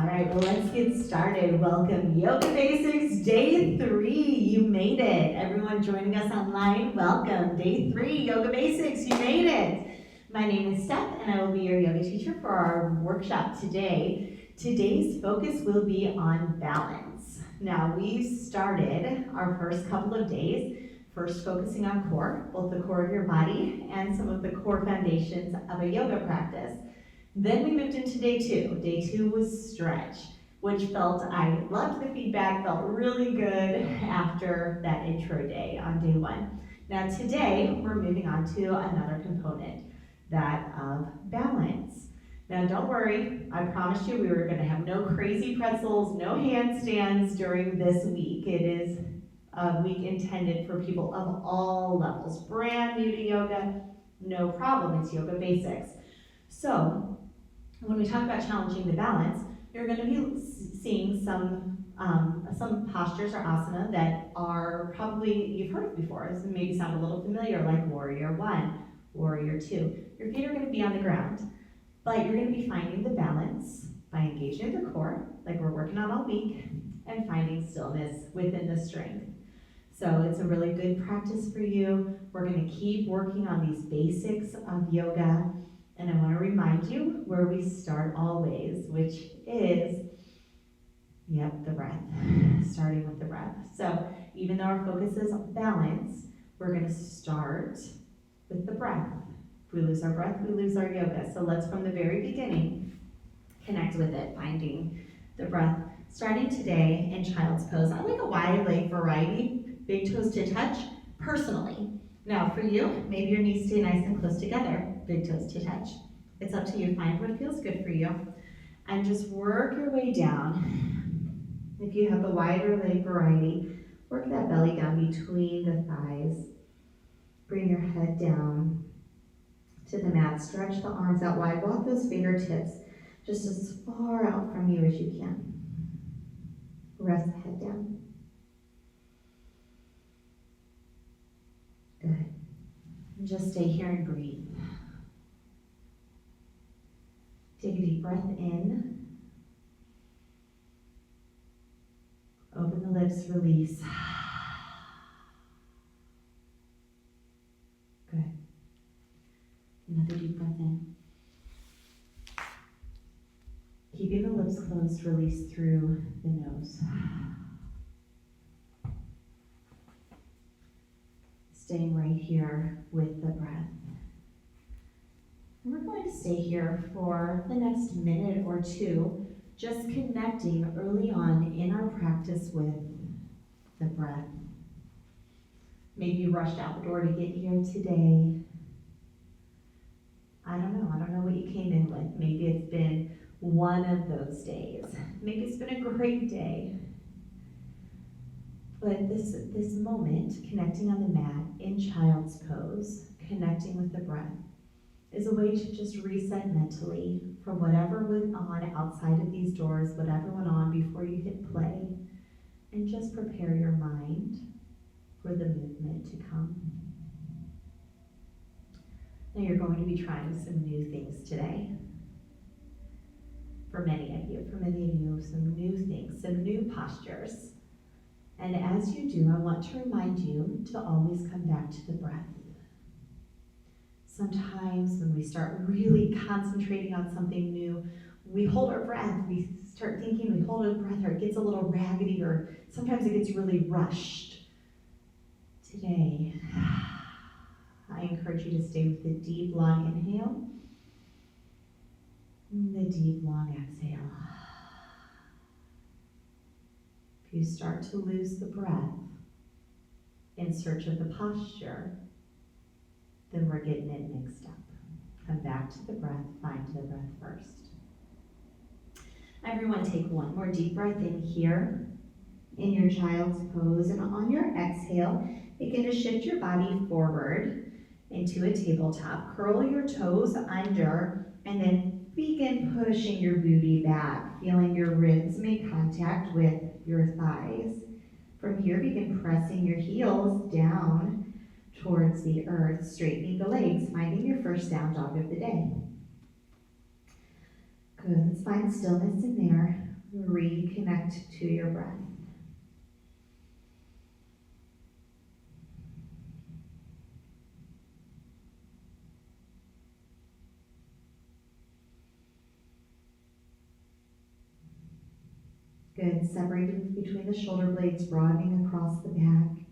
All right, well, let's get started. Welcome, Yoga Basics Day 3. You made it. Everyone joining us online, welcome. Day 3, Yoga Basics, you made it. My name is Steph, and I will be your yoga teacher for our workshop today. Today's focus will be on balance. Now, we started our first couple of days first focusing on core, both the core of your body and some of the core foundations of a yoga practice. Then we moved into day 2. Day 2 was stretch, which I loved the feedback, felt really good after that intro day on day 1. Now today, we're moving on to another component, that of balance. Now don't worry, I promised you we were gonna have no crazy pretzels, no handstands during this week. It is a week intended for people of all levels. Brand new to yoga, no problem, it's yoga basics. So, when we talk about challenging the balance, you're going to be seeing some postures or asana that are probably you've heard of before. This maybe sound a little familiar, like Warrior 1, Warrior 2. Your feet are going to be on the ground, but you're going to be finding the balance by engaging the core, like we're working on all week, and finding stillness within the strength. So it's a really good practice for you. We're going to keep working on these basics of yoga. And I want to remind you where we start always, which is, the breath, starting with the breath. So even though our focus is on balance, we're going to start with the breath. If we lose our breath, we lose our yoga. So let's, from the very beginning, connect with it, finding the breath. Starting today in child's pose. I like a wide leg variety, big toes to touch, personally. Now for you, maybe your knees stay nice and close together. Big toes to touch. It's up to you. Find what feels good for you. And just work your way down. If you have the wider leg variety, work that belly down between the thighs. Bring your head down to the mat. Stretch the arms out wide. Walk those fingertips just as far out from you as you can. Rest the head down. Good. And just stay here and breathe. Take a deep breath in. Open the lips, release. Good. Another deep breath in. Keeping the lips closed, release through the nose. Staying right here with the breath. And we're going to stay here for the next minute or two, just connecting early on in our practice with the breath. Maybe you rushed out the door to get here today. I don't know what you came in with. Maybe it's been one of those days. Maybe it's been a great day. But this moment, connecting on the mat in child's pose, connecting with the breath, is a way to just reset mentally from whatever went on outside of these doors, whatever went on before you hit play, and just prepare your mind for the movement to come. Now you're going to be trying some new things today. For many of you, some new things, some new postures. And as you do, I want to remind you to always come back to the breath. Sometimes when we start really concentrating on something new, we hold our breath. We start thinking, we hold our breath, or it gets a little raggedy, or sometimes it gets really rushed. Today, I encourage you to stay with the deep, long inhale, and the deep, long exhale. If you start to lose the breath in search of the posture, then we're getting it mixed up. Come back to the breath, find the breath first. Everyone take one more deep breath in here, in your child's pose, and on your exhale, begin to shift your body forward into a tabletop. Curl your toes under, and then begin pushing your booty back, feeling your ribs make contact with your thighs. From here, begin pressing your heels down towards the earth, straightening the legs, finding your first down dog of the day. Good, let's find stillness in there. Reconnect to your breath. Good. Separating between the shoulder blades, broadening across the back.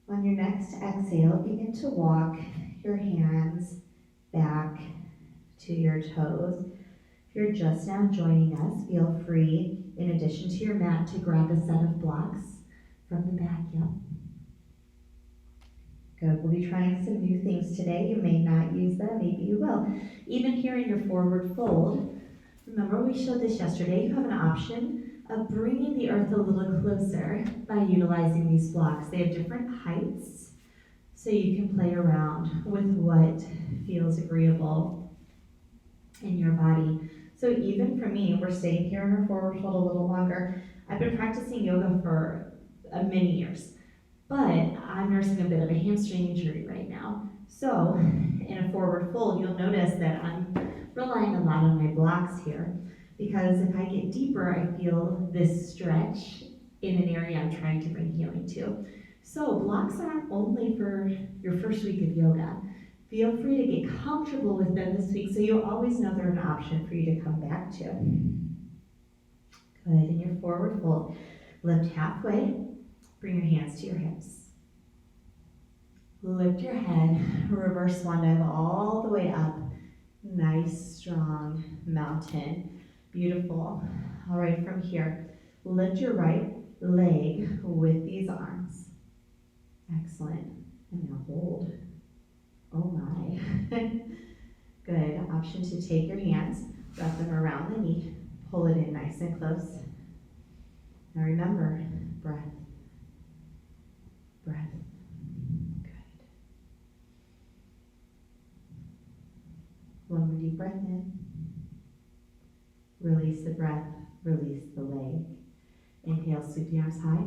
On your next exhale, begin to walk your hands back to your toes. If you're just now joining us, feel free, in addition to your mat, to grab a set of blocks from the back. Yep. Good. We'll be trying some new things today. You may not use them, maybe you will. Even here in your forward fold, remember we showed this yesterday, you have an option of bringing the earth a little closer by utilizing these blocks. They have different heights, so you can play around with what feels agreeable in your body. So even for me, we're staying here in our forward fold a little longer. I've been practicing yoga for many years, but I'm nursing a bit of a hamstring injury right now. So in a forward fold, you'll notice that I'm relying a lot on my blocks here, because if I get deeper, I feel this stretch in an area I'm trying to bring healing to. So blocks aren't only for your first week of yoga. Feel free to get comfortable with them this week so you'll always know they're an option for you to come back to. Good. In your forward fold, lift halfway, bring your hands to your hips. Lift your head, reverse swan dive all the way up. Nice, strong mountain. Beautiful. All right, from here, lift your right leg with these arms. Excellent. And now hold. Oh my. Good. Option to take your hands, wrap them around the knee, pull it in nice and close. Now remember, breath, breath. Good. One more deep breath in. Release the breath, release the leg. Inhale, sweep the arms high.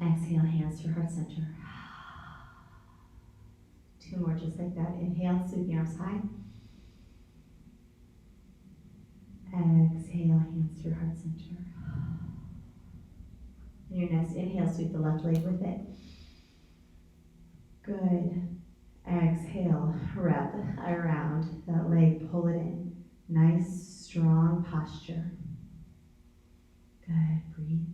Exhale, hands to heart center. Two more just like that. Inhale, sweep the arms high. Exhale, hands to heart center. And your next inhale, sweep the left leg with it. Good. Exhale, wrap around that leg, pull it in. Nice, strong posture. Good, breathe.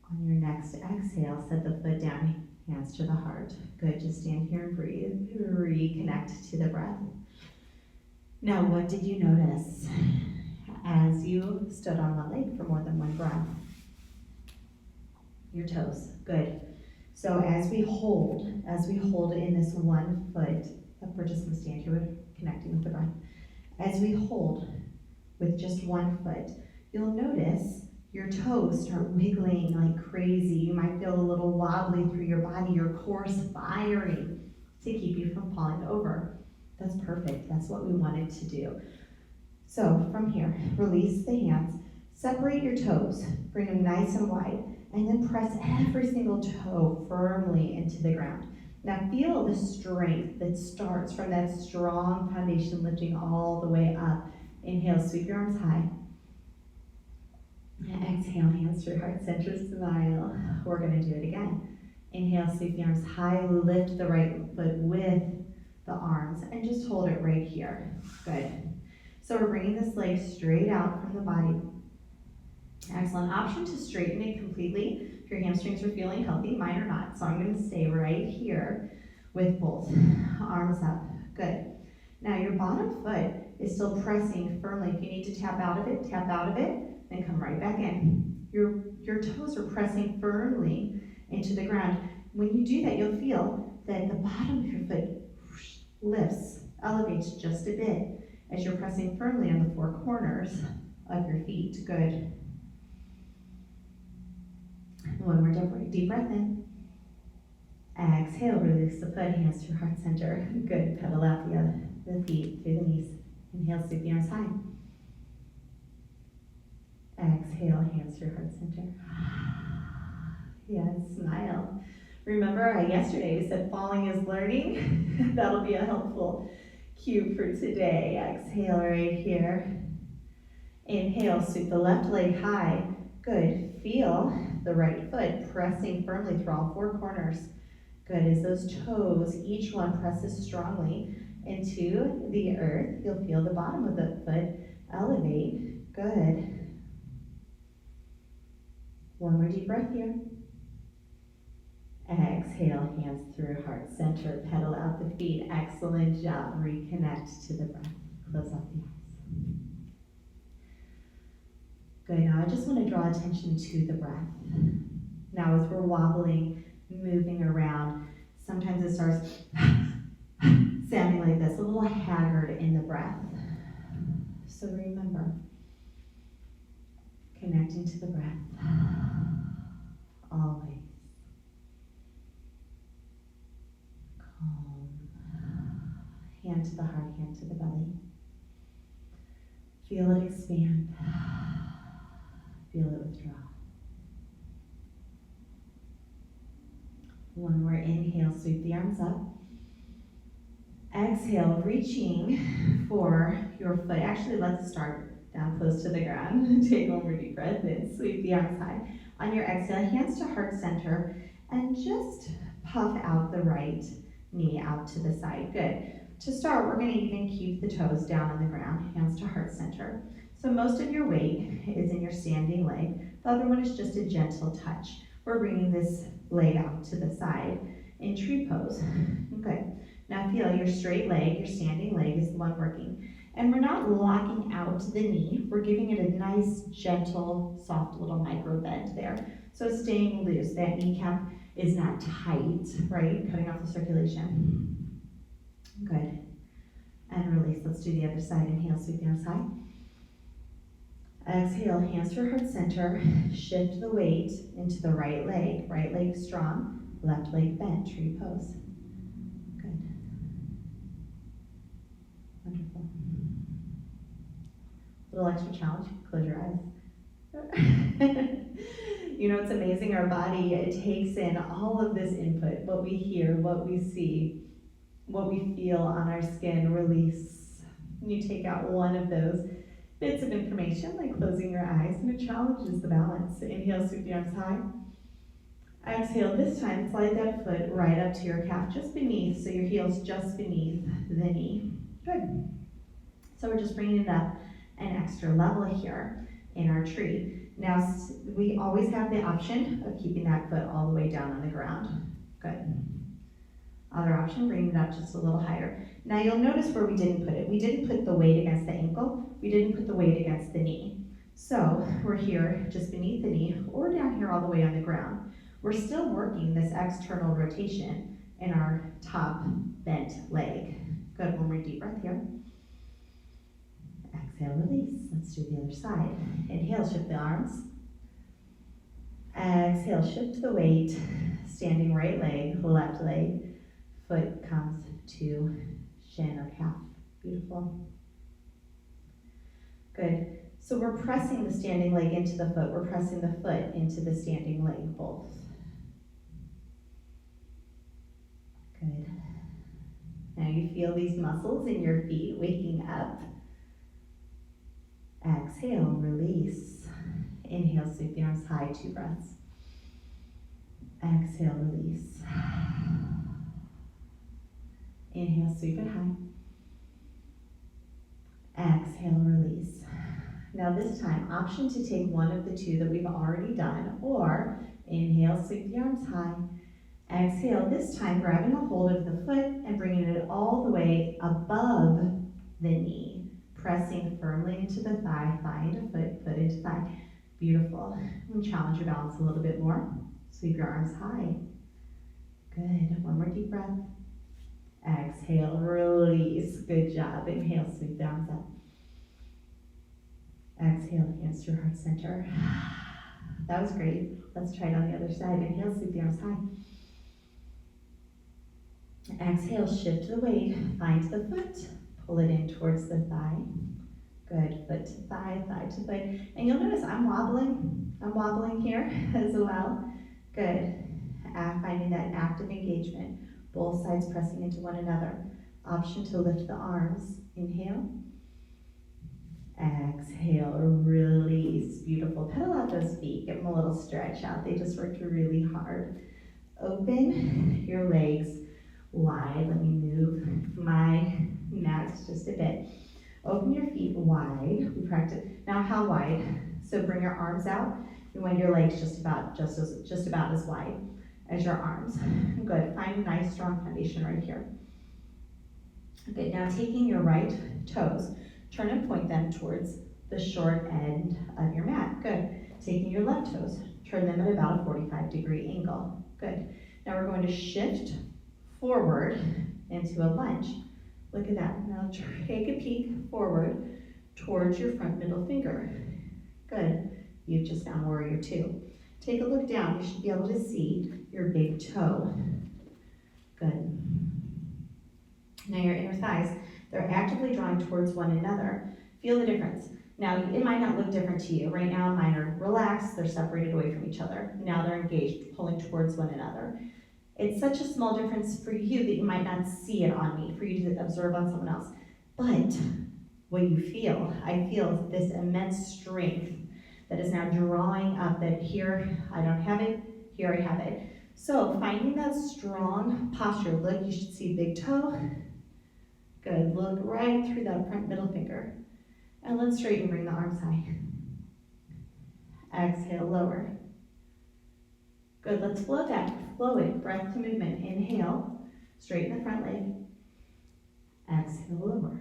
On your next exhale, set the foot down, hands to the heart. Good, just stand here and breathe. Reconnect to the breath. Now, what did you notice as you stood on one leg for more than one breath? Your toes, good. So as we hold in this 1 foot, we're just gonna stand here connecting with the breath. As we hold with just 1 foot, you'll notice your toes start wiggling like crazy. You might feel a little wobbly through your body, your core's firing to keep you from falling over. That's perfect, that's what we wanted to do. So from here, release the hands, separate your toes, bring them nice and wide, and then press every single toe firmly into the ground. Now feel the strength that starts from that strong foundation lifting all the way up. Inhale, sweep your arms high. Exhale, hands to your heart center, smile. We're gonna do it again. Inhale, sweep the arms high, lift the right foot with the arms, and just hold it right here. Good. So we're bringing this leg straight out from the body. Excellent. Option to straighten it completely if your hamstrings are feeling healthy, mine are not. So I'm gonna stay right here with both arms up. Good. Now your bottom foot is still pressing firmly. If you need to tap out of it, then come right back in. Your toes are pressing firmly into the ground. When you do that, you'll feel that the bottom of your foot lifts, elevates just a bit as you're pressing firmly on the 4 corners of your feet. Good. One more deep breath in. Exhale, release the foot, hands to heart center. Good. Pedal out the feet through the knees. Inhale, sweep the arms high. Exhale, hands to your heart center. Yes, smile. Remember, yesterday I said falling is learning. That'll be a helpful cue for today. Exhale right here. Inhale, sweep the left leg high. Good. Feel the right foot pressing firmly through all four corners. Good. As those toes, each one presses strongly into the earth, you'll feel the bottom of the foot elevate. Good. One more deep breath here. Exhale, hands through heart center, pedal out the feet. Excellent job. Reconnect to the breath. Close off the eyes. Good, now I just want to draw attention to the breath. Now as we're wobbling, moving around, sometimes it starts sounding like this, a little haggard in the breath. So remember, connecting to the breath, always. Calm. Hand to the heart, hand to the belly. Feel it expand. Feel it withdraw. One more inhale, sweep the arms up. Exhale, reaching for your foot. Actually, let's start down close to the ground. Take one more deep breath in, sweep the arms high. On your exhale, hands to heart center, and just puff out the right knee out to the side. Good. To start, we're going to even keep the toes down on the ground, hands to heart center. So most of your weight is in your standing leg. The other one is just a gentle touch. We're bringing this leg out to the side in tree pose. Good. Now feel your straight leg, your standing leg is the one working. And we're not locking out the knee. We're giving it a nice, gentle, soft little micro bend there. So staying loose. That kneecap is not tight, right? Cutting off the circulation. Good. And release. Let's do the other side. Inhale, sweep the arms high. Exhale, hands to heart center. Shift the weight into the right leg. Right leg strong, left leg bent, tree pose. Good. Wonderful. Little extra challenge, close your eyes. You know, it's amazing, our body, it takes in all of this input, what we hear, what we see, what we feel on our skin, release. You take out one of those bits of information, like closing your eyes, and it challenges the balance. Inhale, sweep the arms high. Exhale, this time slide that foot right up to your calf, just beneath, so your heel's just beneath the knee. Good. So we're just bringing it up an extra level here in our tree. Now, we always have the option of keeping that foot all the way down on the ground. Good. Other option, bringing it up just a little higher. Now you'll notice where we didn't put it. We didn't put the weight against the ankle. We didn't put the weight against the knee. So we're here just beneath the knee or down here all the way on the ground. We're still working this external rotation in our top bent leg. Good, one more deep breath here. Exhale, release. Let's do the other side. Inhale, shift the arms. Exhale, shift the weight. Standing right leg, left leg. Foot comes to shin or calf. Beautiful. Good. So we're pressing the standing leg into the foot. We're pressing the foot into the standing leg, both. Good. Now you feel these muscles in your feet waking up. Exhale, release. Inhale, sweep the arms high, 2 breaths. Exhale, release. Inhale, sweep it high. Exhale, release. Now this time, option to take one of the two that we've already done, or inhale, sweep the arms high. Exhale, this time grabbing a hold of the foot and bringing it all the way above the knee. Pressing firmly into the thigh, thigh into foot, foot into thigh. Beautiful. And challenge your balance a little bit more. Sweep your arms high. Good. One more deep breath. Exhale, release. Good job. Inhale, sweep the arms up. Exhale, hands to your heart center. That was great. Let's try it on the other side. Inhale, sweep the arms high. Exhale, shift the weight, find the foot, pull it in towards the thigh. Good, foot to thigh, thigh to foot. And you'll notice I'm wobbling here as well. Good. Finding that engagement. Both sides pressing into one another. Option to lift the arms. Inhale. Exhale, release. Beautiful. Pedal out those feet. Give them a little stretch out. They just worked really hard. Open your legs wide. Let me move my mat just a bit. Open your feet wide. We practice. Now how wide? So bring your arms out. You want your legs just about as wide as your arms. Good. Find a nice strong foundation right here. Good. Now taking your right toes, turn and point them towards the short end of your mat. Good. Taking your left toes, turn them at about a 45-degree angle. Good. Now we're going to shift forward into a lunge. Look at that. Now take a peek forward towards your front middle finger. Good. You've just found warrior two. Take a look down. You should be able to see your big toe. Good. Now your inner thighs, they're actively drawing towards one another. Feel the difference. Now it might not look different to you. Right now mine are relaxed, they're separated away from each other. Now they're engaged, pulling towards one another. It's such a small difference for you that you might not see it on me, for you to observe on someone else. But what you feel, I feel this immense strength that is now drawing up that here I don't have it, here I have it. So finding that strong posture, look, you should see big toe. Good, look right through that front middle finger. And let's straighten, bring the arms high. Exhale, lower. Good, let's flow down, flow it, breath to movement. Inhale, straighten the front leg. Exhale, lower.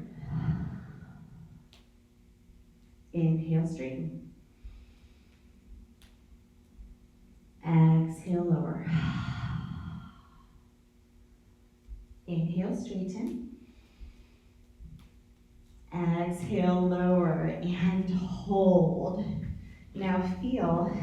Inhale, straighten. Exhale, lower. Inhale, straighten. Exhale, lower, and hold. Now feel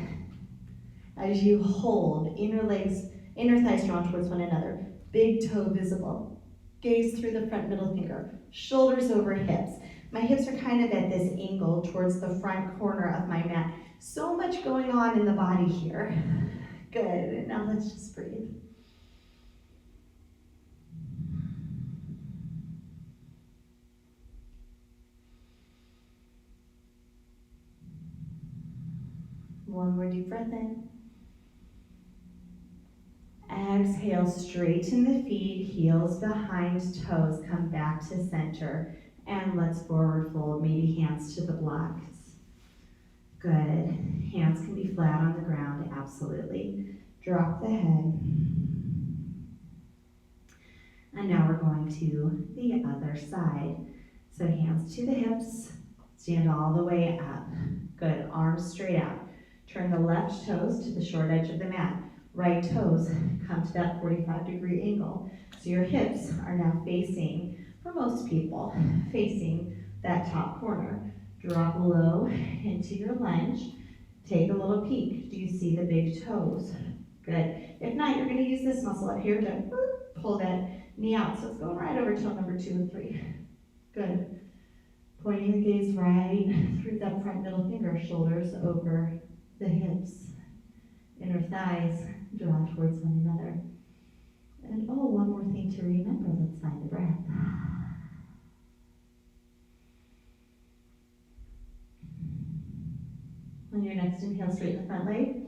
as you hold, inner thighs drawn towards one another, big toe visible. Gaze through the front middle finger, shoulders over hips. My hips are kind of at this angle towards the front corner of my mat. So much going on in the body here. Good, now let's just breathe. One more deep breath in. Exhale, straighten the feet, heels behind toes, come back to center. And let's forward fold, maybe hands to the blocks. Good. Hands can be flat on the ground, absolutely. Drop the head. And now we're going to the other side. So hands to the hips, stand all the way up. Good, arms straight out. Turn the left toes to the short edge of the mat. Right toes come to that 45-degree angle. So your hips are now facing, for most people, facing that top corner. Drop low into your lunge. Take a little peek. Do you see the big toes? Good. If not, you're going to use this muscle up here to pull that knee out. So it's going right over toe number 2 and 3. Good. Pointing the gaze right through that front middle finger, shoulders over the hips. Inner thighs draw towards one another. And oh, one more thing to remember. Let's find the breath. On your next inhale, straighten the front leg.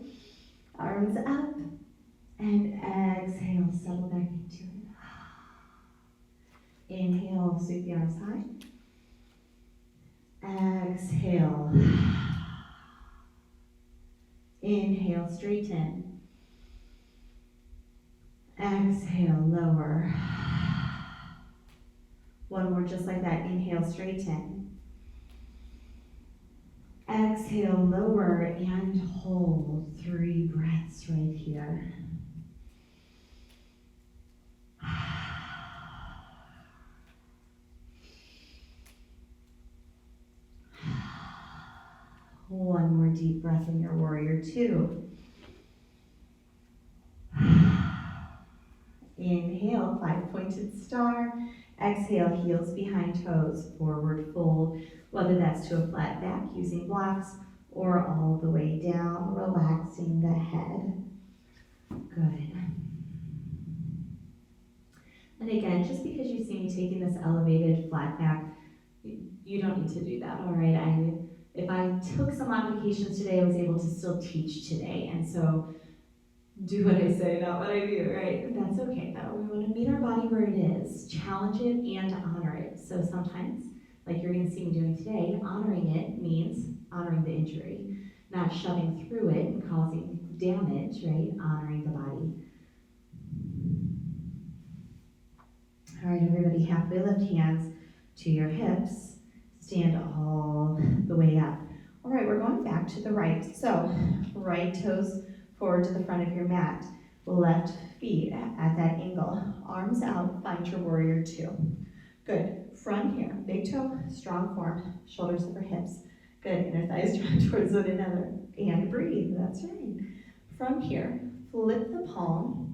Arms up. And exhale, settle back into it. Inhale, sweep the arms high. Exhale. Inhale, straighten. Exhale, lower. One more just like that. Inhale, straighten. Exhale, lower, and hold. 3 breaths right here. One more deep breath in your warrior 2. Inhale, 5-pointed star. Exhale, heels behind toes, forward fold, whether that's to a flat back using blocks or all the way down, relaxing the head. Good. And again, just because you see me taking this elevated flat back, you don't need to do that, all right? If I took some modifications today, I was able to still teach today. And so do what I say, not what I do, right? That's okay though. We want to meet our body where it is, challenge it and honor it. So sometimes, like you're going to see me doing today, honoring it means honoring the injury, not shoving through it and causing damage, right? Honoring the body. All right, everybody, halfway lift, hands to your hips. Stand all the way up. All right, we're going back to the right. So, right toes forward to the front of your mat. Left feet at that angle. Arms out, find your warrior two. Good. Front here, big toe, strong form, shoulders over hips. Good. Inner thighs drawn towards one another. And breathe. That's right. From here, flip the palm.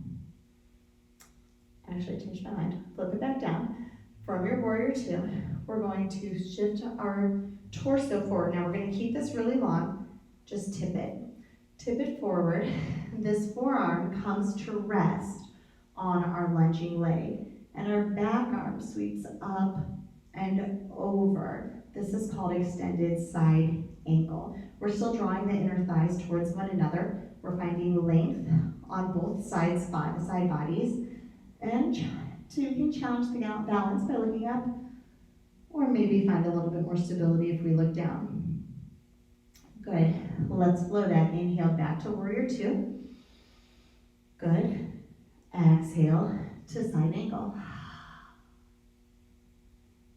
Actually, I changed my mind. Flip it back down. From your warrior two, we're going to shift our torso forward. Now we're going to keep this really long. Just tip it. Tip it forward. This forearm comes to rest on our lunging leg. And our back arm sweeps up and over. This is called extended side ankle. We're still drawing the inner thighs towards one another. We're finding length on both side bodies. And so you can challenge the balance by looking up, or maybe find a little bit more stability if we look down. Good. Let's flow that. Inhale back to warrior two. Good. Exhale to side ankle.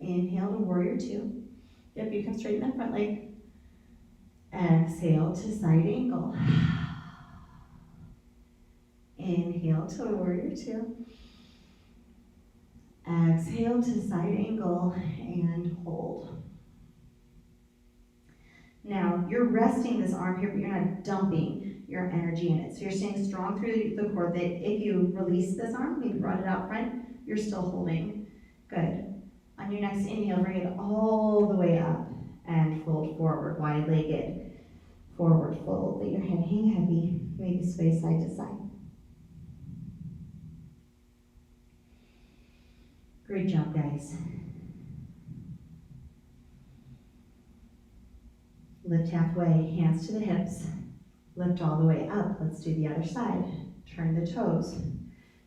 Inhale to warrior two. Yep, you can straighten that front leg. Exhale to side ankle. Inhale to warrior two. Exhale to side ankle and hold. Now, you're resting this arm here, but you're not dumping your energy in it. So you're staying strong through the core that if you release this arm, maybe brought it out front, you're still holding. Good. On your next inhale, bring it all the way up and fold forward, wide-legged. Forward fold, let your head hang heavy, maybe sway side to side. Great job, guys. Lift halfway, hands to the hips. Lift all the way up. Let's do the other side. Turn the toes.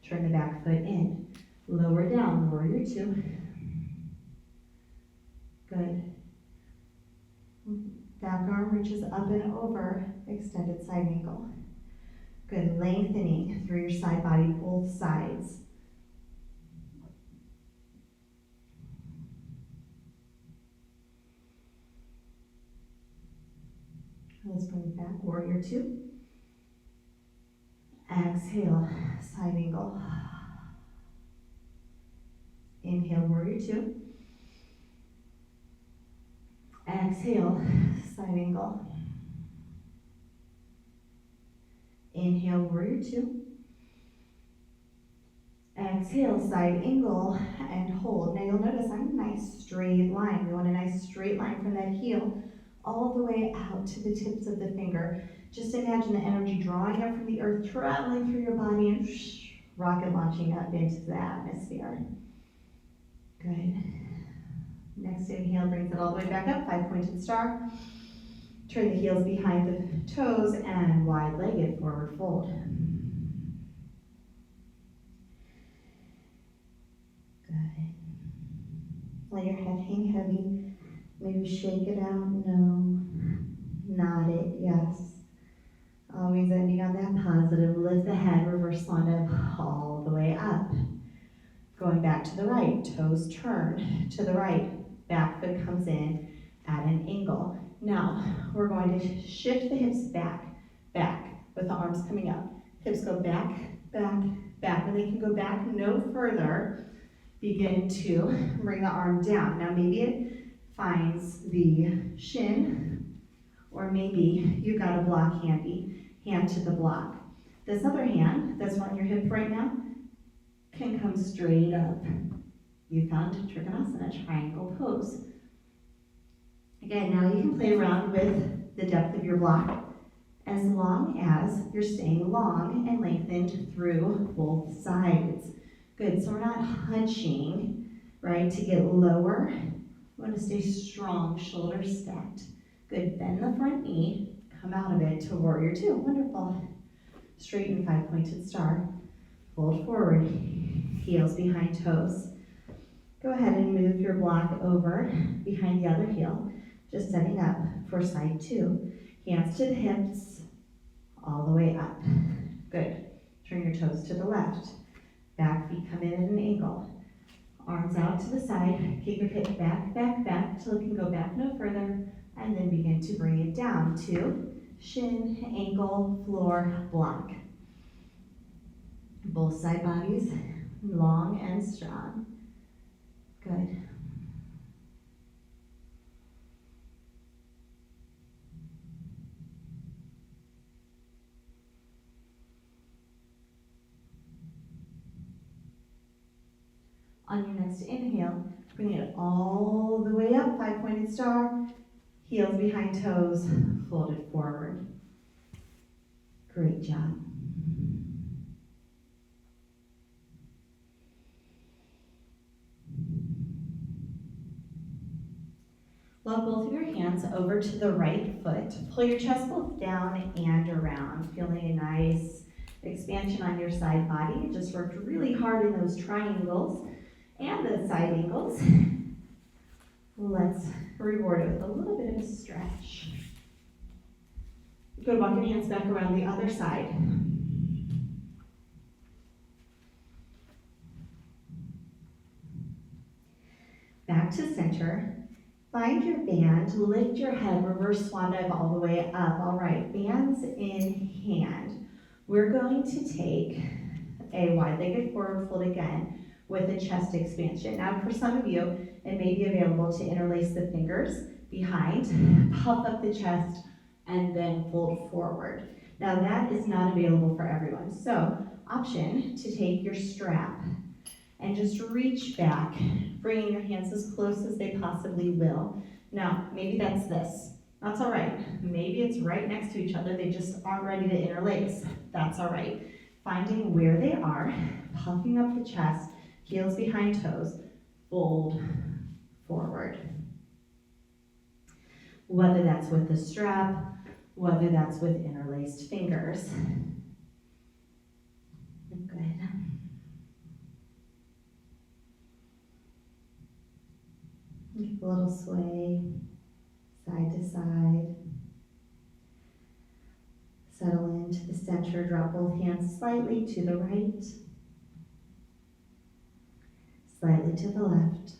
Turn the back foot in. Lower down, warrior two. Good. Back arm reaches up and over, extended side ankle. Good, lengthening through your side body, both sides. Let's bring it back, warrior two. Exhale, side angle. Inhale, warrior two. Exhale, side angle. Inhale, warrior two. Exhale, side angle, and hold. Now you'll notice I'm a nice straight line. We want a nice straight line from that heel all the way out to the tips of the finger. Just imagine the energy drawing up from the earth, traveling through your body, and rocket launching up into the atmosphere. Good. Next inhale brings it all the way back up, 5-pointed star. Turn the heels behind the toes and wide-legged forward fold. Good. Let your head hang heavy. Maybe shake it out, no. Nod it, yes. Always ending on that positive. Lift the head, reverse swan up all the way up. Going back to the right, toes turn to the right. Back foot comes in at an angle. Now, we're going to shift the hips back, with the arms coming up. Hips go back, back. When they can go back no further, begin to bring the arm down. Now, maybe it finds the shin, or maybe you've got a block handy, hand to the block. This other hand that's on your hip right now can come straight up. You found Trikonasana, triangle pose. Again, now you can play around with the depth of your block as long as you're staying long and lengthened through both sides. Good, so we're not hunching, right, to get lower. We want to stay strong, shoulders stacked. Good, bend the front knee, come out of it to warrior two. Wonderful. Straighten 5-pointed star. Fold forward, heels behind toes. Go ahead and move your block over behind the other heel, just setting up for side two. Hands to the hips, all the way up. Good. Turn your toes to the left. Back feet come in at an angle. Arms out to the side. Kick your hip back, back, back till it can go back no further. And then begin to bring it down to shin, ankle, floor, block. Both side bodies long and strong. Good. On your next inhale, bring it all the way up, 5-pointed star, heels behind toes, folded forward. Great job. Lug both of your hands over to the right foot. Pull your chest both down and around, feeling a nice expansion on your side body. You just worked really hard in those triangles and the side angles. Let's reward it with a little bit of a stretch. Good, walk your hands back around the other side. Back to center. Find your band, lift your head, reverse swan dive all the way up. All right, bands in hand. We're going to take a wide-legged forward fold again with a chest expansion. Now for some of you, it may be available to interlace the fingers behind, puff up the chest, and then fold forward. Now that is not available for everyone. So, option to take your strap and just reach back, bringing your hands as close as they possibly will. Now, maybe that's this. That's all right. Maybe it's right next to each other. They just aren't ready to interlace. That's all right. Finding where they are, puffing up the chest, heels behind toes, fold forward. Whether that's with the strap, whether that's with interlaced fingers. Good. Give a little sway, side to side. Settle into the center, drop both hands slightly to the right, slightly to the left.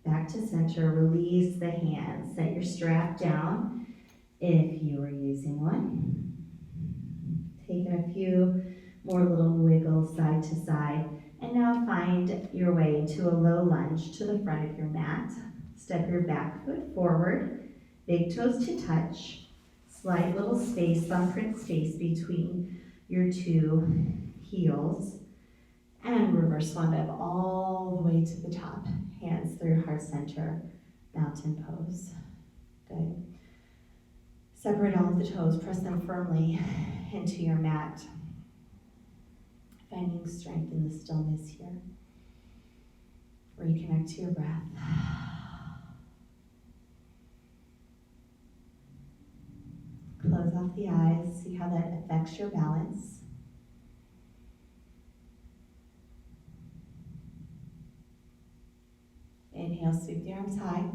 Back to center, release the hands. Set your strap down if you are using one. Taking a few more little wiggles side to side. And now find your way into a low lunge to the front of your mat. Step your back foot forward, big toes to touch. Slight little space, thumbprint space between your two heels. And reverse swan dive all the way to the top. Hands through heart center, mountain pose. Good. Separate all of the toes, press them firmly into your mat. Finding strength in the stillness here. Reconnect to your breath. Close off the eyes, see how that affects your balance. Inhale, sweep the arms high.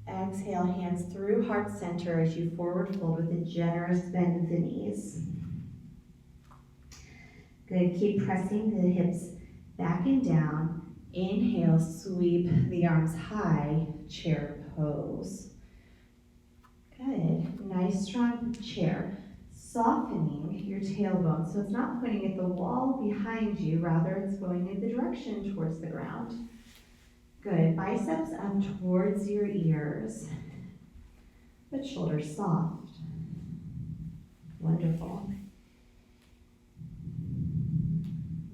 Exhale, hands through heart center as you forward fold with a generous bend of the knees. Good, keep pressing the hips back and down. Inhale, sweep the arms high, chair pose. Good, nice strong chair. Softening your tailbone, so it's not pointing at the wall behind you, rather it's going in the direction towards the ground. Good, biceps up towards your ears, but shoulders soft. Wonderful.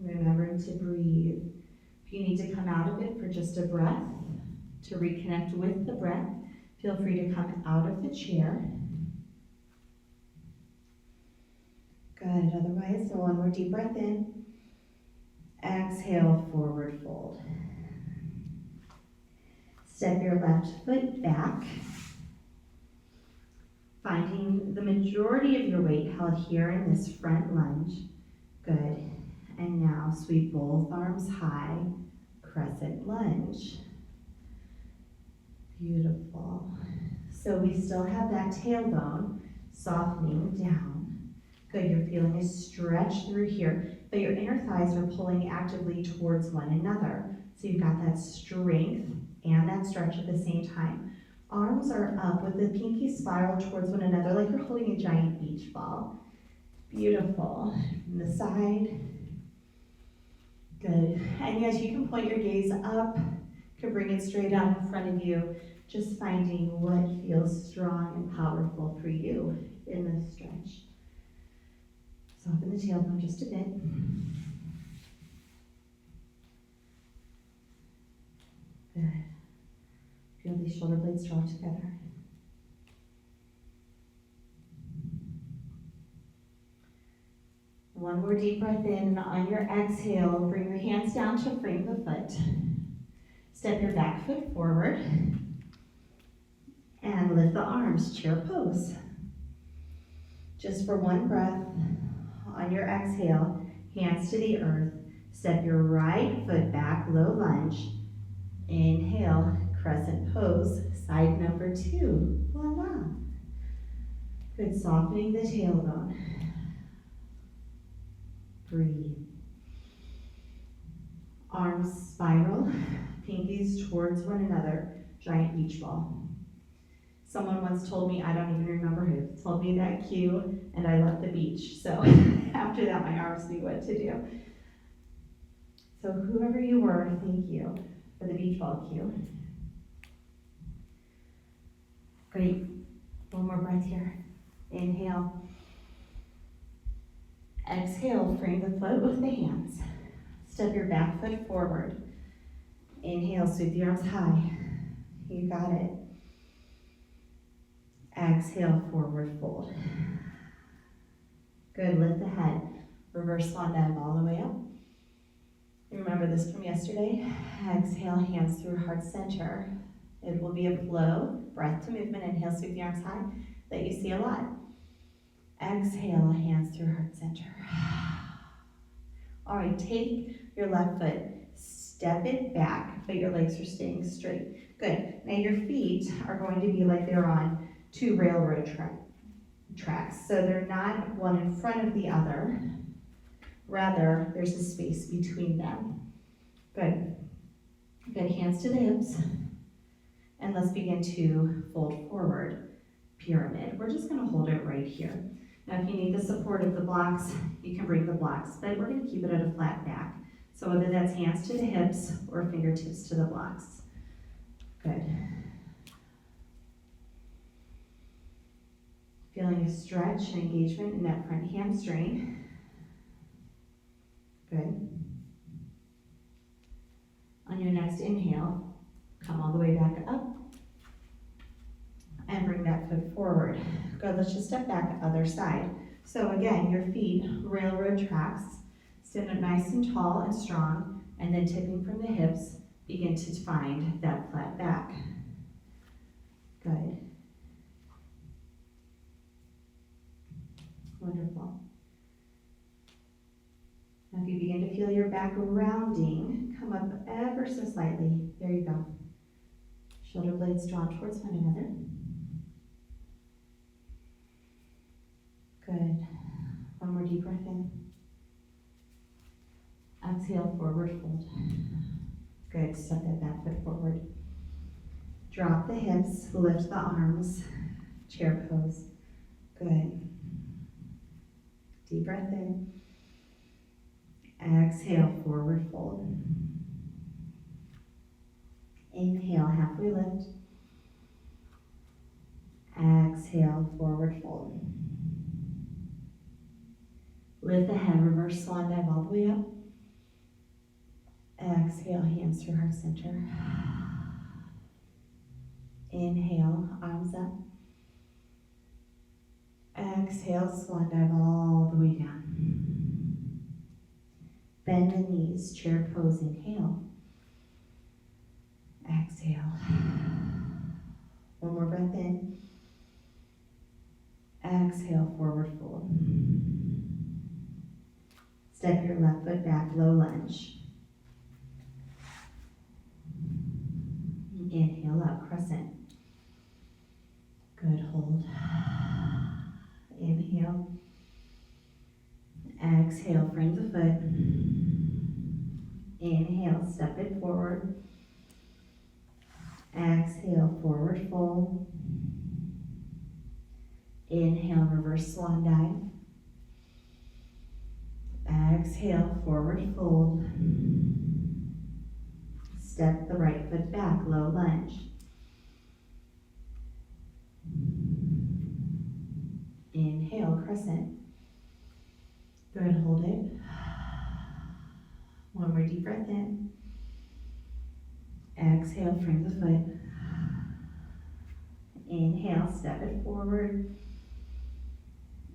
Remembering to breathe. If you need to come out of it for just a breath, to reconnect with the breath, feel free to come out of the chair. Good, otherwise. So one more deep breath in. Exhale, forward fold. Step your left foot back, finding the majority of your weight held here in this front lunge. Good. And now sweep both arms high, crescent lunge. Beautiful. So we still have that tailbone softening down. Good, you're feeling a stretch through here, but your inner thighs are pulling actively towards one another. So you've got that strength and that stretch at the same time. Arms are up with the pinky spiral towards one another like you're holding a giant beach ball. Beautiful. From the side. Good. And yes, you can point your gaze up, you can bring it straight out in front of you, just finding what feels strong and powerful for you in this stretch. Soften the tailbone just a bit. Good. Feel these shoulder blades draw together. One more deep breath in. On your exhale, bring your hands down to frame the foot. Step your back foot forward. And lift the arms, chair pose. Just for one breath, on your exhale, hands to the earth. Step your right foot back, low lunge. Inhale, crescent pose, side number 2. Voila. Good, softening the tailbone. Breathe. Arms spiral, pinkies towards one another, giant beach ball. Someone once told me, I don't even remember who, told me that cue, and I left the beach. So after that, my arms knew what to do. So whoever you were, thank you for the beach ball cue. Great. One more breath here. Inhale. Exhale, frame the foot with the hands. Step your back foot forward. Inhale, sweep the arms high. You got it. Exhale, forward fold. Good, lift the head. Reverse swan dive all the way up. Remember this from yesterday. Exhale, hands through heart center. It will be a flow, breath to movement. Inhale, sweep the arms high, that you see a lot. Exhale, hands through heart center. All right, take your left foot, step it back, but your legs are staying straight. Good. Now your feet are going to be like they're on 2 railroad tracks. So they're not one in front of the other. Rather, there's a space between them. Good. Good, hands to the hips. And let's begin to fold forward, pyramid. We're just gonna hold it right here. Now if you need the support of the blocks, you can bring the blocks, but we're gonna keep it at a flat back. So whether that's hands to the hips or fingertips to the blocks. Good. Feeling a stretch and engagement in that front hamstring. Good. On your next inhale, come all the way back up and bring that foot forward. Good, let's just step back other side. So again, your feet, railroad tracks, stand up nice and tall and strong, and then tipping from the hips, begin to find that flat back. Good. Wonderful. Now if you begin to feel your back rounding, come up ever so slightly. There you go. Shoulder blades drawn towards one another. Good. One more deep breath in. Exhale, forward fold. Good, step that back foot forward. Drop the hips, lift the arms, chair pose. Good. Deep breath in. Exhale, forward fold. Inhale, halfway lift. Exhale, forward fold. Lift the head, reverse swan dive all the way up. Exhale, hands through heart center. Inhale, arms up. Exhale, swan dive all the way down. the knees, chair pose, inhale. Exhale. One more breath in. Exhale, forward fold. Step your left foot back, low lunge. Inhale up, crescent. Good, hold. Inhale. Exhale, frame the foot. Inhale, step it forward. Exhale, forward fold. Inhale, reverse swan dive. Exhale, forward fold. Step the right foot back, low lunge. Inhale, crescent. Good, hold it. One more deep breath in. Exhale, frame the foot. Inhale, step it forward.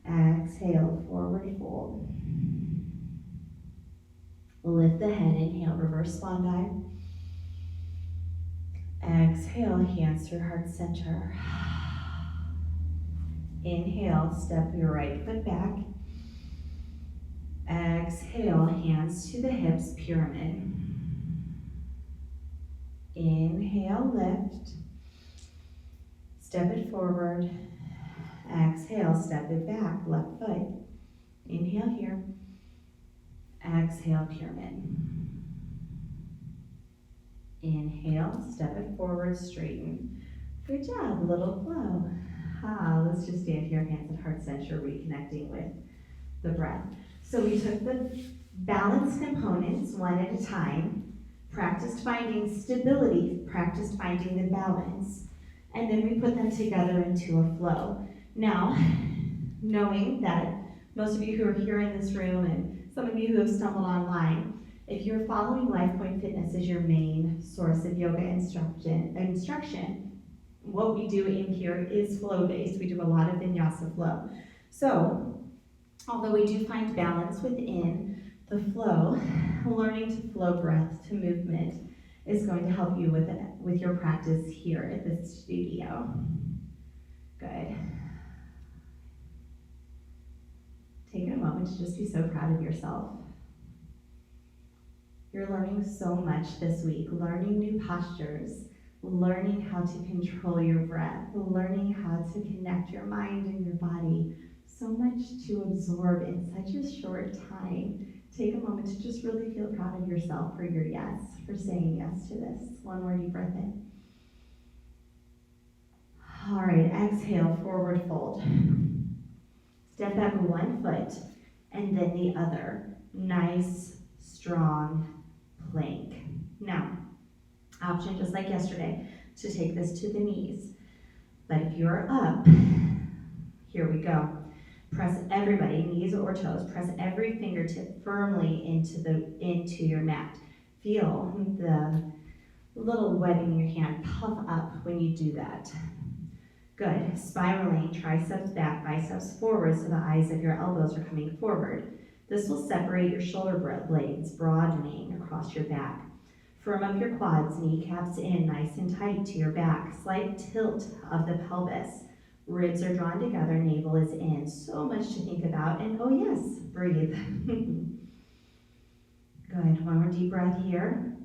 Exhale, forward fold. Lift the head, inhale, reverse swan dive. Exhale, hands through heart center. Inhale, step your right foot back. Exhale, hands to the hips, pyramid. Inhale, lift. Step it forward. Exhale, step it back, left foot. Inhale here. Exhale, pyramid. Inhale, step it forward, straighten. Good job, little flow. Let's just stand here, hands at heart center, reconnecting with the breath. So we took the balance components one at a time, practiced finding stability, practiced finding the balance, and then we put them together into a flow. Now, knowing that most of you who are here in this room and some of you who have stumbled online, if you're following LifePoint Fitness as your main source of yoga instruction, what we do in here is flow-based. We do a lot of vinyasa flow. So, although we do find balance within the flow, learning to flow breath to movement is going to help you with your practice here at the studio. Good. Take a moment to just be so proud of yourself. You're learning so much this week, learning new postures, learning how to control your breath, learning how to connect your mind and your body. So much to absorb in such a short time. Take a moment to just really feel proud of yourself for your yes, for saying yes to this. One more deep breath in. All right, exhale, forward fold. Step back one foot and then the other. Nice, strong plank. Now, option just like yesterday to take this to the knees. But if you're up, here we go. Press everybody, knees or toes, press every fingertip firmly into your mat. Feel the little webbing in your hand puff up when you do that. Good. Spiraling, triceps back, biceps forward so the eyes of your elbows are coming forward. This will separate your shoulder blades, broadening across your back. Firm up your quads, kneecaps in, nice and tight to your back. Slight tilt of the pelvis. Ribs are drawn together, navel is in. So much to think about, and oh yes, breathe. Good, one more deep breath here.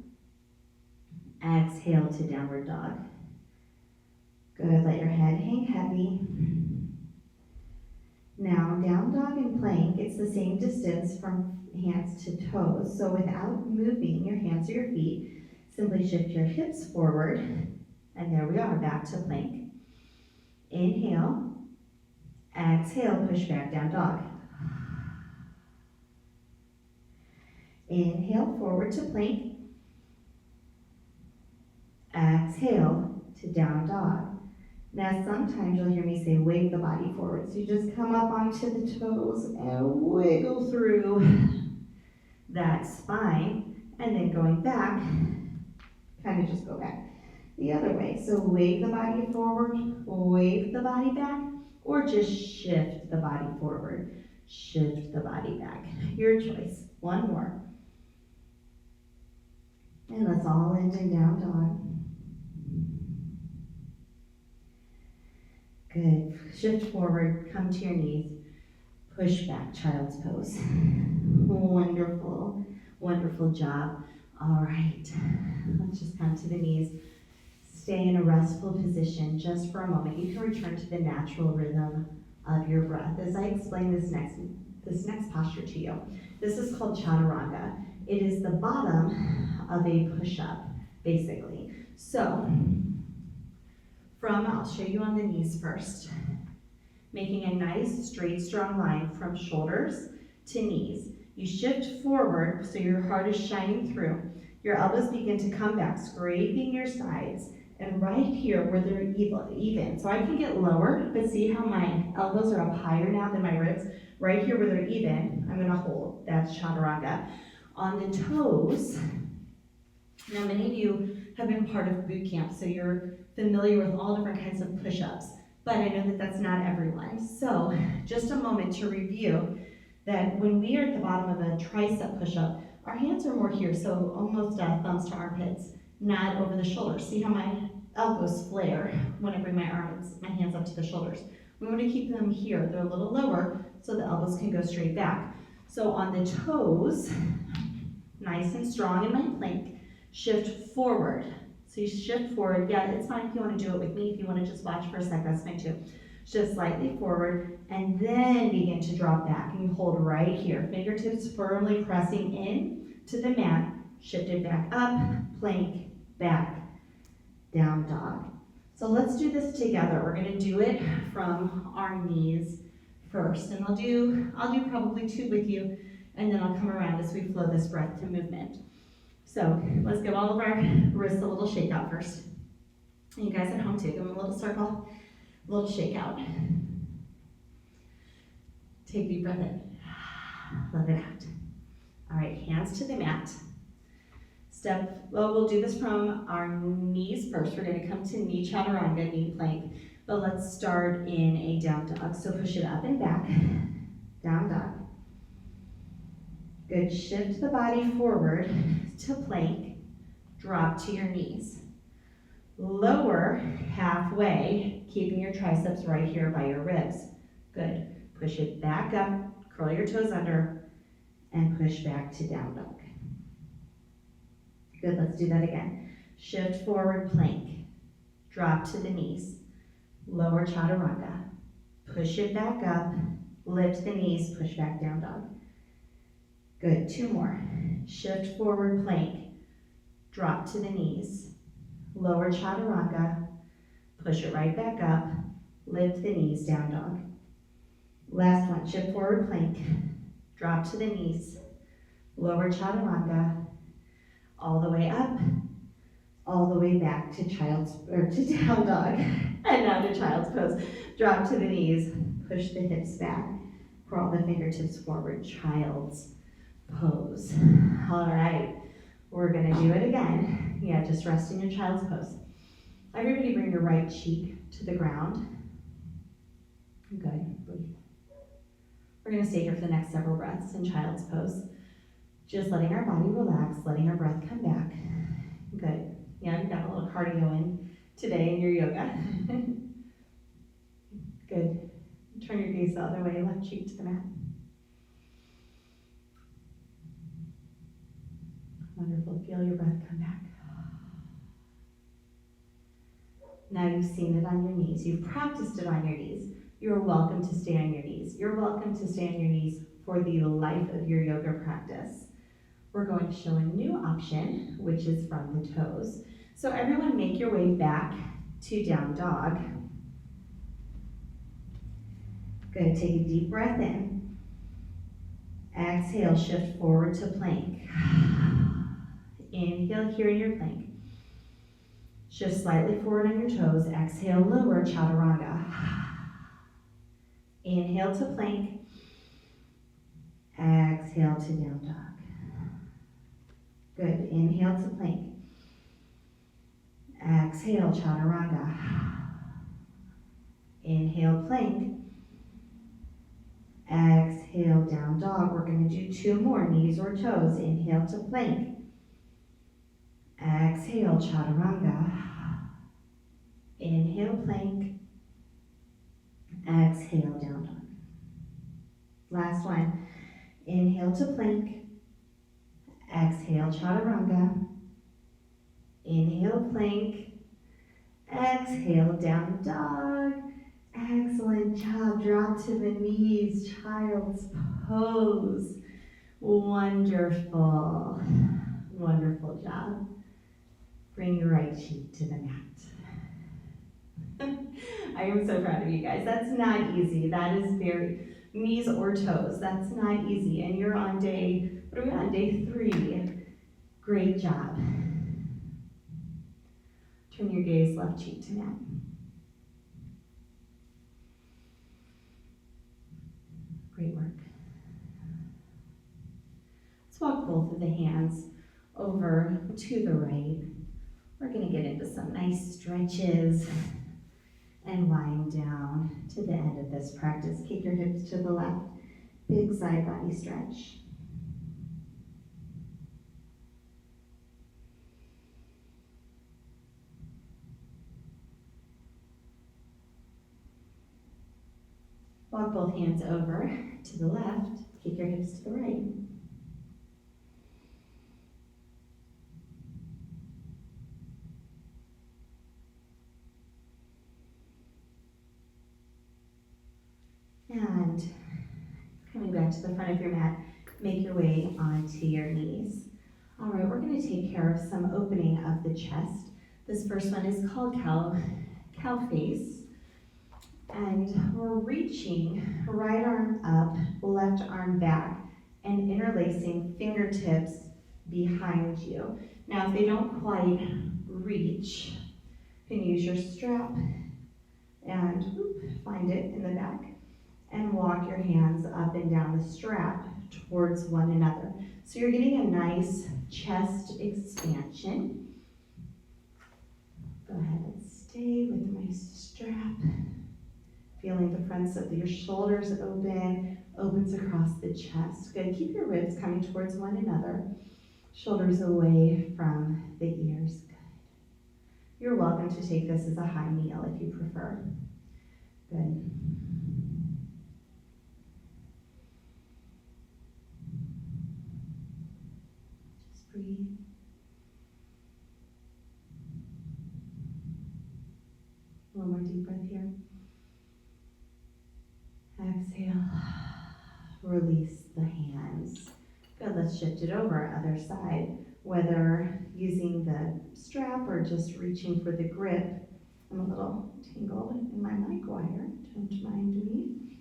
Exhale to downward dog. Good, let your head hang heavy. Now, down dog and plank, it's the same distance from hands to toes. So without moving your hands or your feet, simply shift your hips forward. And there we are, back to plank. Inhale. Exhale, push back, down dog. Inhale, forward to plank. Exhale to down dog. Now, sometimes you'll hear me say, wave the body forward. So you just come up onto the toes and wiggle through that spine. And then going back, kind of just go back the other way. So wave the body forward, wave the body back, or just shift the body forward, shift the body back. Your choice. One more. And let's all end in down dog. Good. Shift forward, come to your knees. Push back, child's pose. Wonderful, wonderful job. All right, let's just come to the knees. Stay in a restful position just for a moment. You can return to the natural rhythm of your breath. As I explain this next posture to you, this is called chaturanga. It is the bottom of a push-up, basically. So, I'll show you on the knees first. Making a nice, straight, strong line from shoulders to knees. You shift forward so your heart is shining through. Your elbows begin to come back, scraping your sides. And right here where they're even. So I can get lower, but see how my elbows are up higher now than my ribs? Right here where they're even, I'm gonna hold. That's chaturanga. On the toes, now many of you have been part of boot camp, so you're familiar with all different kinds of push-ups, but I know that that's not everyone. So just a moment to review that when we are at the bottom of a tricep push-up, our hands are more here, so almost thumbs to armpits, not over the shoulders. See how my elbows flare when I bring my hands up to the shoulders. We want to keep them here. They're a little lower so the elbows can go straight back. So on the toes, nice and strong in my plank, shift forward. So you shift forward. Yeah, it's fine if you want to do it with me. If you want to just watch for a sec, that's fine too. Shift slightly forward and then begin to drop back. And you hold right here. Fingertips firmly pressing in to the mat. Shift it back up, plank, back, down dog. So let's do this together. We're going to do it from our knees first. And I'll do probably 2 with you, and then I'll come around as we flow this breath to movement. So let's give all of our wrists a little shake out first. And you guys at home too, give them a little circle, a little shake out. Take a deep breath in, let it out. All right, hands to the mat. We'll do this from our knees first. We're gonna come to knee chaturanga, knee plank, but let's start in a down dog. So push it up and back, down dog. Good, shift the body forward to plank, drop to your knees. Lower halfway, keeping your triceps right here by your ribs. Good, push it back up, curl your toes under, and push back to down dog. Good, let's do that again. Shift forward, plank, drop to the knees, lower chaturanga, push it back up, lift the knees, push back down dog. Good, 2 more. Shift forward, plank, drop to the knees, lower chaturanga, push it right back up, lift the knees, down dog. Last one, shift forward, plank, drop to the knees, lower chaturanga, all the way up, all the way back to down dog, and now to child's pose. Drop to the knees, push the hips back, crawl the fingertips forward, child's pose. All right, we're gonna do it again. Yeah, just rest in your child's pose. Everybody bring your right cheek to the ground. Good, breathe. We're gonna stay here for the next several breaths in child's pose. Just letting our body relax, letting our breath come back. Good. Yeah, you got a little cardio in today in your yoga. Good. Turn your gaze the other way, left cheek to the mat. Wonderful. Feel your breath come back. Now you've seen it on your knees. You've practiced it on your knees. You're welcome to stay on your knees. You're welcome to stay on your knees for the life of your yoga practice. We're going to show a new option, which is from the toes. So everyone make your way back to down dog. Good, take a deep breath in. Exhale, shift forward to plank. Inhale here in your plank. Shift slightly forward on your toes. Exhale, lower chaturanga. Inhale to plank. Exhale to down dog. Good. Inhale to plank. Exhale, chaturanga. Inhale, plank. Exhale, down dog. We're going to do 2 more, knees or toes. Inhale to plank. Exhale, chaturanga. Inhale, plank. Exhale, down dog. Last one. Inhale to plank. Exhale, chaturanga. Inhale, plank. Exhale, down dog. Excellent job. Drop to the knees, child's pose. Wonderful. Wonderful job. Bring your right cheek to the mat. I am so proud of you guys. That's not easy. That is very, knees or toes, that's not easy. And you're on day, what are we on? Day 3. Great job. Turn your gaze left cheek to mat. Great work. Let's walk both of the hands over to the right. We're going to get into some nice stretches and wind down to the end of this practice. Kick your hips to the left. Big side body stretch. Walk both hands over to the left. Kick your hips to the right. And coming back to the front of your mat, make your way onto your knees. All right, we're going to take care of some opening of the chest. This first one is called cow face. And we're reaching right arm up, left arm back, and interlacing fingertips behind you. Now, if they don't quite reach, you can use your strap and find it in the back and walk your hands up and down the strap towards one another. So you're getting a nice chest expansion. Go ahead and stay with my strap. Feeling the fronts of your shoulders opens across the chest. Good, keep your ribs coming towards one another. Shoulders away from the ears. Good. You're welcome to take this as a high kneel if you prefer. Good. Just breathe. One more deep breath here. Exhale. Release the hands. Good, let's shift it over, other side. Whether using the strap or just reaching for the grip. I'm a little tangled in my mic wire, don't mind me.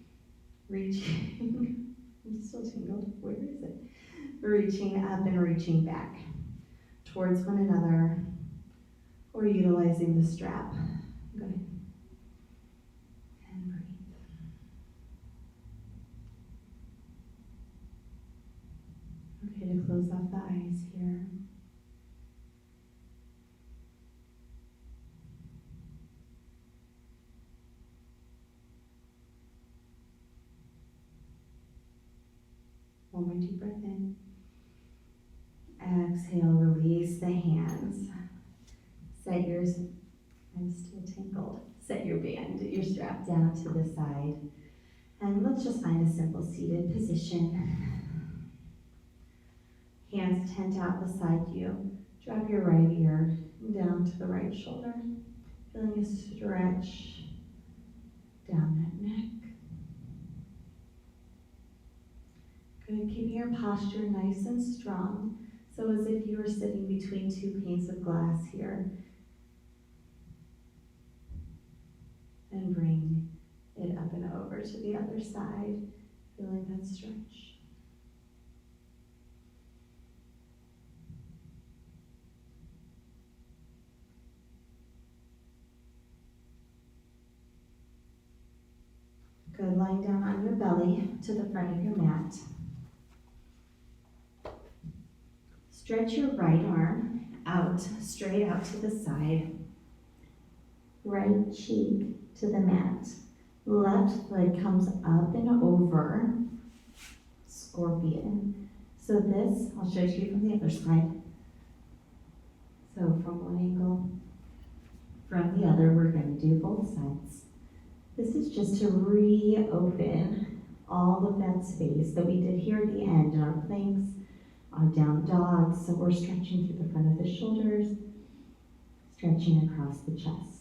Reaching, I'm still tangled, where is it? Reaching up and reaching back towards one another or utilizing the strap. Good. And breathe. Okay, to close off the eyes here. One more deep breath in. Exhale, release the hands. Set yours, I'm still tangled. Set your band, your strap down to the side. And let's just find a simple seated position. Hands tent out beside you. Drop your right ear down to the right shoulder. Feeling a stretch down that neck. Good, keeping your posture nice and strong. So as if you were sitting between two panes of glass here. And bring it up and over to the other side, feeling that stretch. Good, lying down on your belly to the front of your mat. Stretch your right arm out, straight out to the side. Right cheek to the mat. Left foot comes up and over. Scorpion. So this, I'll show it to you from the other side. So from one angle, from the other, we're going to do both sides. This is just to reopen all of that space that we did here at the end in our planks, our down dogs. So we're stretching through the front of the shoulders, stretching across the chest.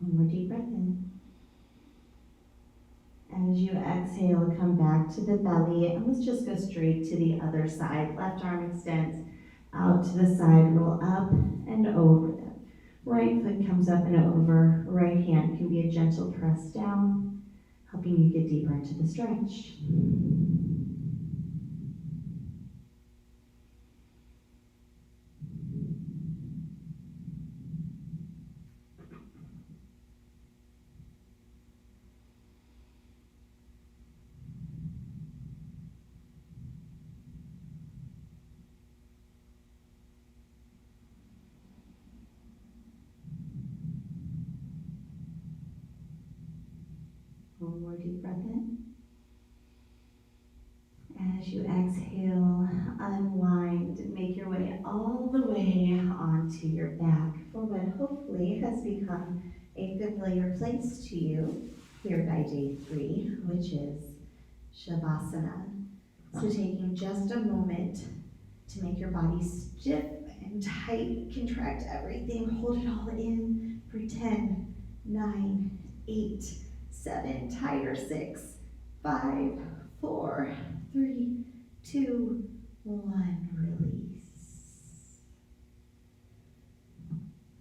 One more deep breath in. As you exhale, come back to the belly, and let's just go straight to the other side. Left arm extends out to the side, roll up and over them. Right foot comes up and over. Right hand can be a gentle press down, helping you get deeper into the stretch. One more deep breath in. As you exhale, unwind and make your way all the way onto your back for what hopefully has become a familiar place to you here by day 3, which is Shavasana. So taking just a moment to make your body stiff and tight, contract everything, hold it all in for 10, 9, 8, 7, tighter 6, 5, 4, 3, 2, 1, release.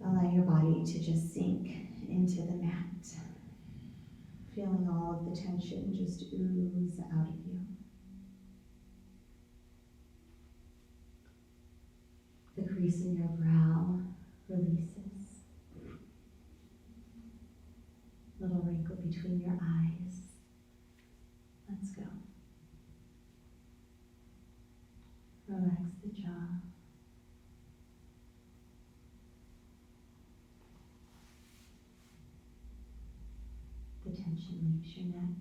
Allow your body to just sink into the mat, feeling all of the tension just ooze out of you. The crease in your brow releases. Little wrinkle between your eyes. Let's go. Relax the jaw. The tension leaves your neck.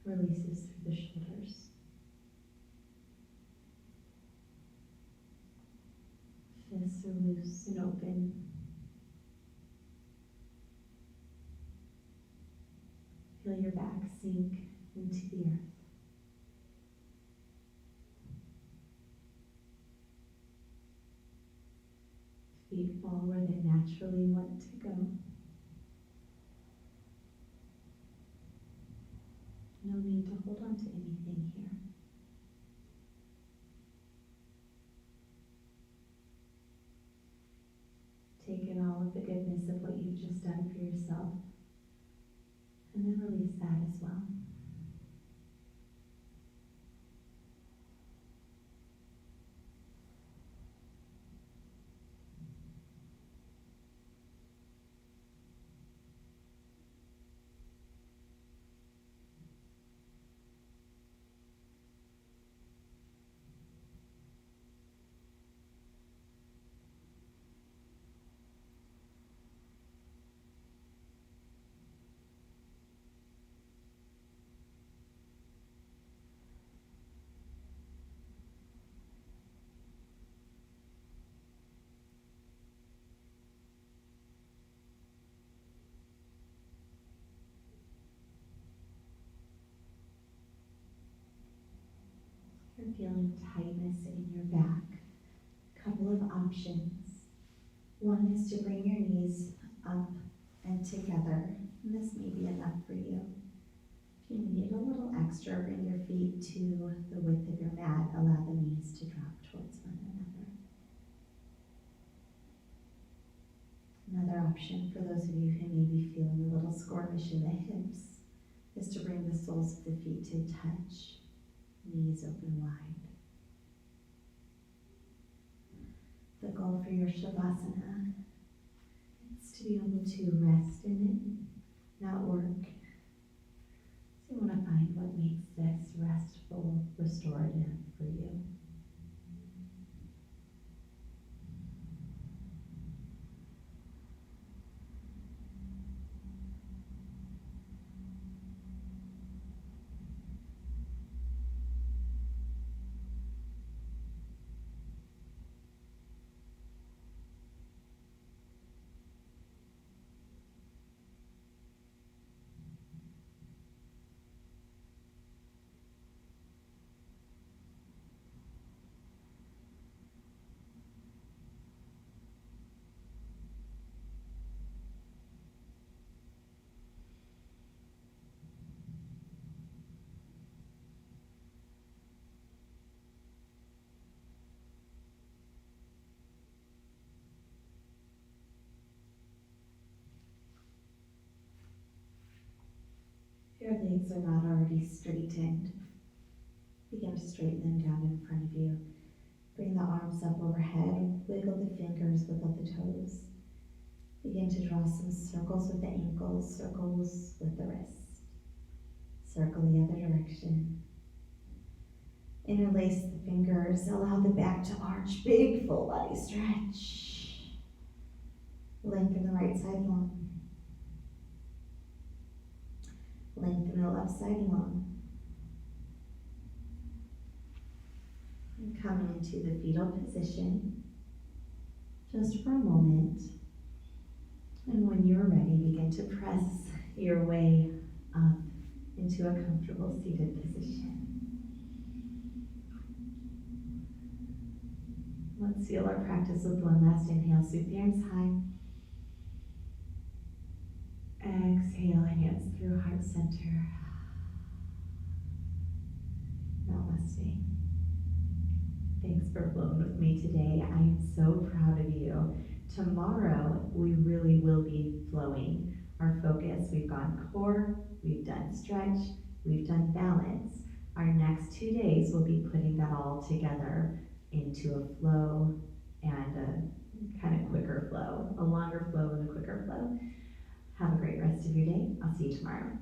Releases through the shoulders. Fists are loose and open. Feel your back sink into the earth. Feet fall where they naturally want to go. No need to hold on to anything here. Take in all of the goodness of what you've just done for yourself, and then release that as well. You're feeling tightness in your back. Couple of options. One is to bring your knees up and together. And this may be enough for you. If you need a little extra, bring your feet to the width of your mat. Allow the knees to drop towards one another. Another option for those of you who may be feeling a little squirmish in the hips is to bring the soles of the feet to touch. Knees open wide. The goal for your Shavasana is to be able to rest in it, not work. So you want to find what makes this restful, restorative for you. things are not already straightened, begin to straighten them down in front of you. Bring the arms up overhead, wiggle the fingers, wiggle the toes. Begin to draw some circles with the ankles, circles with the wrist. Circle the other direction. Interlace the fingers, allow the back to arch, big full body stretch. Lengthen the right side long. Lengthen the left side long. And coming into the fetal position, just for a moment. And when you're ready, begin to press your way up into a comfortable seated position. Let's seal our practice with one last inhale. Sweep the arms high. Exhale, hands through heart center. Namaste. Thanks for flowing with me today. I am so proud of you. Tomorrow, we really will be flowing our focus. We've gone core, we've done stretch, we've done balance. Our next 2 days, we'll be putting that all together into a flow and a kind of quicker flow, a longer flow and a quicker flow. Have a great rest of your day. I'll see you tomorrow.